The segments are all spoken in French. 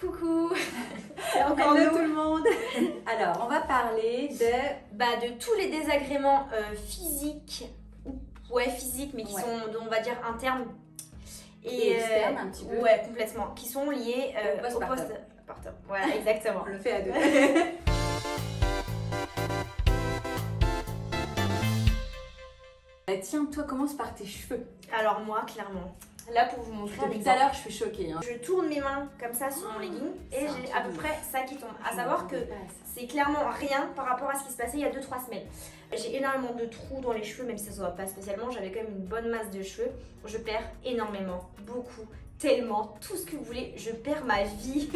Coucou. C'est encore Hello nous. tout le monde. Alors, on va parler De tous les désagréments physiques, physiques, mais qui sont, on va dire, internes et externes un petit peu. Ouais, complètement, qui sont liés Au postpartum. postpartum. Voilà, exactement. On le fait à deux. Tiens, toi, commence par tes cheveux. Alors moi, clairement, là pour vous montrer un Depuis tout exemple. à l'heure, je suis choquée. Hein. Je tourne mes mains comme ça sur mon legging et c'est un j'ai truc à peu de près ça qui tombe. À Je savoir que m'attendais pas à ça. c'est clairement rien par rapport à ce qui se passait il y a 2-3 semaines. J'ai énormément de trous dans les cheveux, même si ça se voit pas spécialement. J'avais quand même une bonne masse de cheveux. Je perds énormément, beaucoup, tellement, tout ce que vous voulez. Je perds ma vie.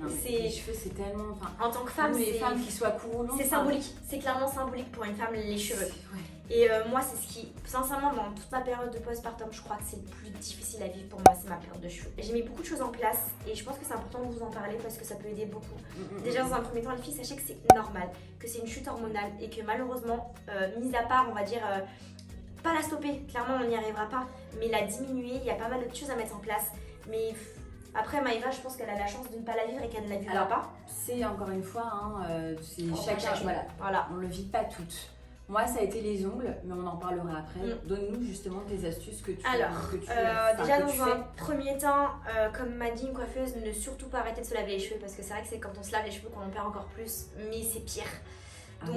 Non, mais C'est- les cheveux, c'est tellement. Enfin, En tant que femme, nous, les c'est femmes qui soient courtes. c'est symbolique. C'est clairement symbolique pour une femme, les cheveux. Ouais. Et moi, c'est ce qui, sincèrement, dans toute ma période de postpartum, je crois que c'est le plus difficile à vivre pour moi, c'est ma période de cheveux. J'ai mis beaucoup de choses en place et je pense que c'est important de vous en parler parce que ça peut aider beaucoup. Déjà, dans un premier temps, les filles, sachez que c'est normal, que c'est une chute hormonale et que malheureusement, mis à part, on va dire, pas la stopper, clairement, on n'y arrivera pas, mais la diminuer, il y a pas mal de choses à mettre en place. Mais après, Maëva, je pense qu'elle a la chance de ne pas la vivre et qu'elle ne la vivra Alors, pas. C'est encore une fois, hein, c'est On chacun. cherche, Voilà. Voilà. On le vit pas toutes. Moi, ça a été les ongles, mais on en parlera après. Donne-nous justement des astuces que tu Alors, que tu, déjà que tu dans fais. un premier temps, comme m'a dit une coiffeuse, ne surtout pas arrêter de se laver les cheveux parce que c'est vrai que c'est quand on se lave les cheveux qu'on en perd encore plus, mais c'est pire. Ah Donc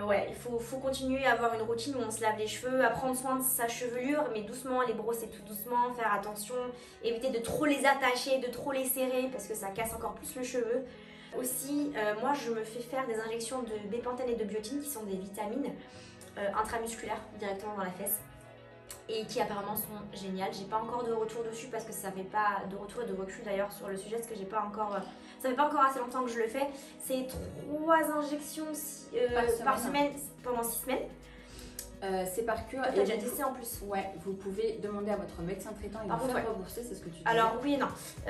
ouais il faut continuer à avoir une routine où on se lave les cheveux, à prendre soin de sa chevelure, mais doucement, les brosser tout doucement, faire attention, éviter de trop les attacher, de trop les serrer parce que ça casse encore plus le cheveu. Aussi, moi je me fais faire des injections de bépantène et de biotine qui sont des vitamines intramusculaires directement dans la fesse et qui apparemment sont géniales. J'ai pas encore de retour dessus parce que ça fait pas de retour et de recul d'ailleurs sur le sujet parce que j'ai pas encore ça fait pas encore assez longtemps que je le fais. C'est 3 injections par semaine pendant 6 semaines. C'est par cure. Toi, t'as déjà testé en plus. Ouais, vous pouvez demander à votre médecin traitant et Par vous contre, faire rembourser, c'est ce que tu dis. Alors oui et non.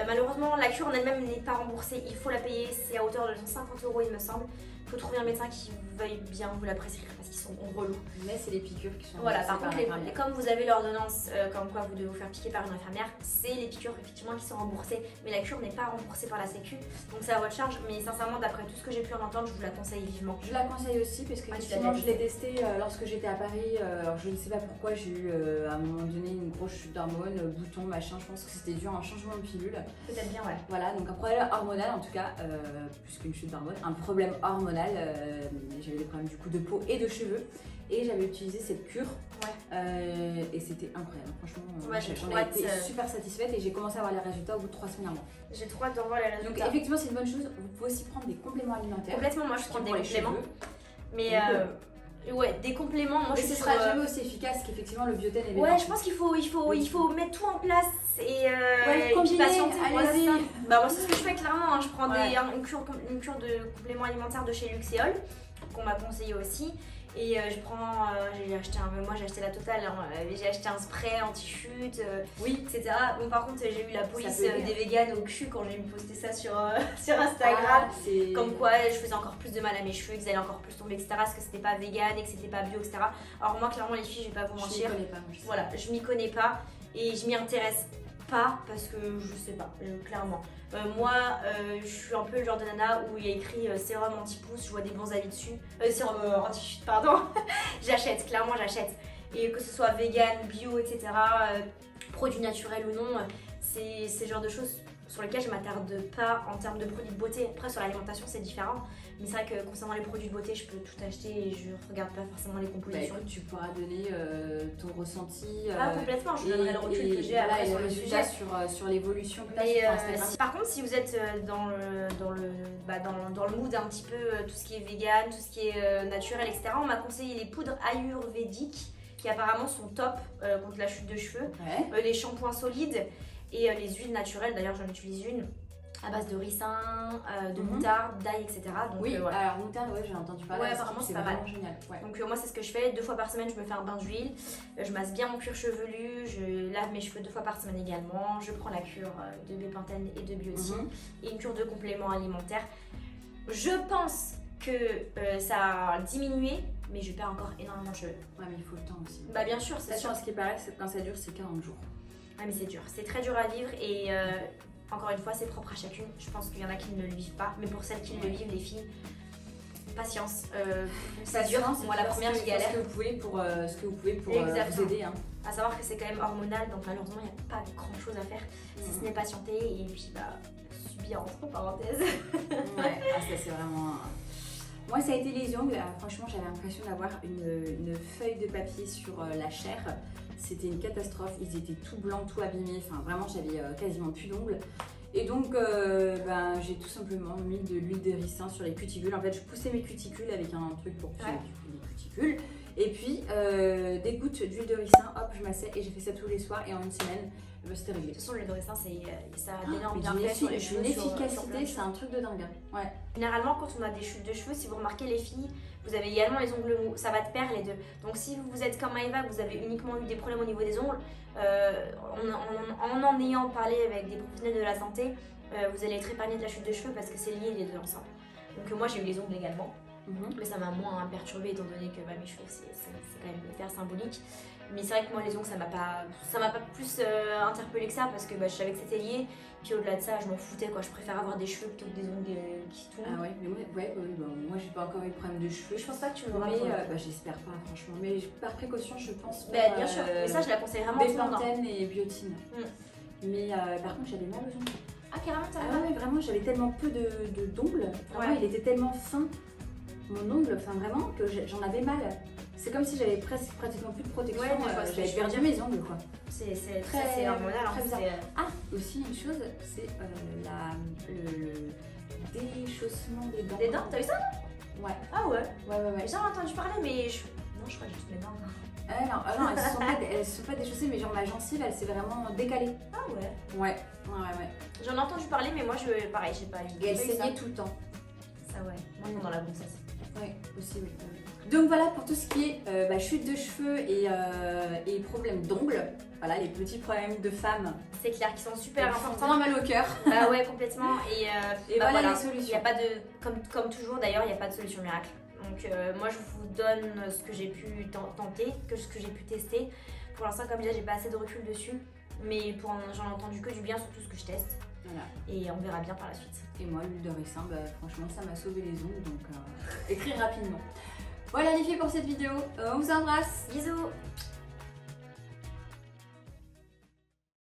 Malheureusement, la cure en elle-même n'est pas remboursée. Il faut la payer. C'est à hauteur de 150 € il me semble. Il faut trouver un médecin qui veuille bien vous la prescrire parce qu'ils sont relous. Mais c'est les piqûres qui sont Voilà, remboursées par contre, l'infirmière. comme vous avez l'ordonnance comme quoi vous devez vous faire piquer par une infirmière, c'est les piqûres effectivement qui sont remboursées, mais la cure n'est pas remboursée par la Sécu, donc c'est à votre charge. Mais sincèrement, d'après tout ce que j'ai pu en entendre, je vous la conseille vivement. Je la conseille aussi parce que Ah, tu effectivement, l'as je l'ai testé lorsque j'étais à Paris. Alors je ne sais pas pourquoi j'ai eu à un moment donné une grosse chute d'hormones, bouton, machin. Je pense que c'était dû à un changement de pilule. Peut-être bien, ouais. Voilà, donc un problème hormonal en tout cas, plus qu'une chute d'hormones, un problème hormonal. J'avais des problèmes du coup de peau et de cheveux et j'avais utilisé cette cure et c'était incroyable. Franchement, Ouais, j'ai j'en trop ai hâte, été super satisfaite et j'ai commencé à avoir les résultats au bout de 3 semaines à moi. J'ai trop hâte d'en voir les Donc résultats. effectivement, c'est une bonne chose. Vous pouvez aussi prendre des compléments alimentaires. Complètement, moi je prends des pour les compléments. cheveux. Mais ouais, des compléments, moi Mais je ce suis sera sur, jamais aussi efficace qu'effectivement le biotène et Ouais, je pense qu'il faut mettre tout en place et, Ouais, et puis combiner, patienter. Voilà, allez-y. ça. Bah moi c'est ce que je fais clairement, hein. Je prends Ouais. une cure de compléments alimentaires de chez Luxéol qu'on m'a conseillé aussi. Et je prends, j'ai acheté la totale, hein. J'ai acheté un spray anti-chute, Oui. etc. Bon par contre j'ai eu la police peut aider, des véganes au cul quand j'ai posté ça sur Instagram. Ah, c'est Comme quoi je faisais encore plus de mal à mes cheveux, qu'ils allaient encore plus tomber, etc. Parce que c'était pas vegan et que c'était pas bio, etc. Alors moi clairement les filles, je vais pas vous je mentir, ne connais pas. Moi, je sais. voilà, je m'y connais pas et je m'y intéresse pas parce que je sais pas, clairement. Moi, je suis un peu le genre de nana où il y a écrit sérum anti-pouce, je vois des bons avis dessus. Sérum anti-chute, pardon. J'achète, clairement j'achète. Et que ce soit vegan, bio, etc., produits naturels ou non, c'est le genre de choses sur lesquelles je m'attarde pas en termes de produits de beauté. Après, sur l'alimentation, c'est différent. Mais c'est vrai que concernant les produits de beauté, je peux tout acheter et je regarde pas forcément les Bah, compositions. écoute, tu pourras donner ton ressenti. Complètement, je donnerai le recul que j'ai voilà, après et sur le le résultat sujet. sur l'évolution que tu as Mais sur Instagram. par contre, si vous êtes dans le mood un petit peu tout ce qui est vegan, tout ce qui est naturel, etc., on m'a conseillé les poudres ayurvédiques qui apparemment sont top contre la chute de cheveux, Ouais. les shampoings solides et les huiles naturelles. D'ailleurs, j'en utilise une à base de ricin, de moutarde, d'ail, etc. Donc, Oui, voilà. alors moutarde, ouais, j'ai entendu parler. Ouais, de ça, apparemment, c'est c'est pas mal. vraiment génial. Ouais. Donc moi c'est ce que je fais, 2 fois par semaine je me fais un bain d'huile, je masse bien mon cuir chevelu, je lave mes cheveux 2 fois par semaine également, je prends la cure de bépantène et de biotine et une cure de compléments alimentaires. Je pense que ça a diminué, mais je perds encore énormément de cheveux. Ouais, mais il faut le temps aussi. Bah bien sûr, c'est sûr. À ce qui paraît, quand ça dure, c'est 40 jours. Ah mais c'est dur, c'est très dur à vivre et Encore une fois, c'est propre à chacune. Je pense qu'il y en a qui ne le vivent pas, mais pour celles qui le vivent, les filles, patience. C'est dur. Moi, la première, je galère. Ce que vous pouvez pour vous aider. Hein. À savoir que c'est quand même hormonal, donc malheureusement, il n'y a pas grand chose à faire si ce n'est patienter et puis subir entre parenthèses. Ouais, ça c'est vraiment. Moi, ça a été les ongles. Franchement, j'avais l'impression d'avoir une feuille de papier sur la chair. C'était une catastrophe. Ils étaient tout blancs, tout abîmés. Enfin, vraiment, j'avais quasiment plus d'ongles. Et donc, j'ai tout simplement mis de l'huile de ricin sur les cuticules. En fait, je poussais mes cuticules avec un truc pour pousser les cuticules. Et puis, des gouttes d'huile de ricin, hop, je massais et j'ai fait ça tous les soirs. Et en une semaine, c'était réglé. De toute façon, l'huile de ricin, ça a d'énormes bienfaits sur les cheveux. Une efficacité, c'est un truc de dingue. Ouais. Généralement, quand on a des chutes de cheveux, si vous remarquez les filles, vous avez également les ongles mous. Ça va de pair les deux. Donc, si vous êtes comme Maëva, vous avez uniquement eu des problèmes au niveau des ongles, en ayant parlé avec des professionnels de la santé, vous allez être épargné de la chute de cheveux parce que c'est lié les deux ensemble. Donc, moi, j'ai eu les ongles également. Mais ça m'a moins perturbée étant donné que mes cheveux c'est quand même hyper symbolique. Mais c'est vrai que moi les ongles ça m'a pas plus interpellée que ça parce que je savais que c'était lié. Puis au-delà de ça je m'en foutais quoi, je préfère avoir des cheveux plutôt que des ongles qui tournent. Ah ouais, mais moi j'ai pas encore eu de problème de cheveux. Je pense pas que tu l'auras. Mais j'espère pas franchement. Mais par précaution je pense. Bien sûr, mais ça je la conseille vraiment. Bépantène et biotine. Mais par contre j'avais mal aux ongles. Ah carrément t'as mal. Ouais vraiment j'avais tellement peu d'ongles. Vraiment il était tellement fin. Mon ongle, enfin vraiment, que j'en avais mal. C'est comme si j'avais pratiquement plus de protection. J'avais perdu mes ongles quoi. C'est très hormonal. Très bizarre. Ah, aussi une chose, c'est le déchaussement des dents. Des dents, t'as vu ça? Ouais. Ah ouais. Ouais. J'ai entendu parler, mais non, je crois que j'ai juste mes dents. Non, elles se sont pas déchaussées, mais genre ma gencive, elle s'est vraiment décalée. Ah ouais. Ouais. J'en ai entendu parler, mais moi, pareil, j'ai pas eu. Et elle saignait tout le temps. Ça ouais. Moi, pendant la grossesse. Oui, aussi, oui. Donc voilà pour tout ce qui est chute de cheveux et problèmes d'ongles. Voilà, les petits problèmes de femmes. C'est clair, qui sont super importants. On a mal au cœur. Bah ouais, complètement. Et voilà les solutions. Il y a pas de, comme toujours d'ailleurs, il n'y a pas de solution miracle. Donc moi, je vous donne ce que j'ai pu tenter, ce que j'ai pu tester. Pour l'instant, comme je disais, j'ai pas assez de recul dessus. Mais j'en ai entendu que du bien sur tout ce que je teste. Voilà. Et on verra bien par la suite. Et moi, l'huile de ricin, franchement, ça m'a sauvé les ongles, donc écrire rapidement. Voilà les filles pour cette vidéo. On vous embrasse. Bisous.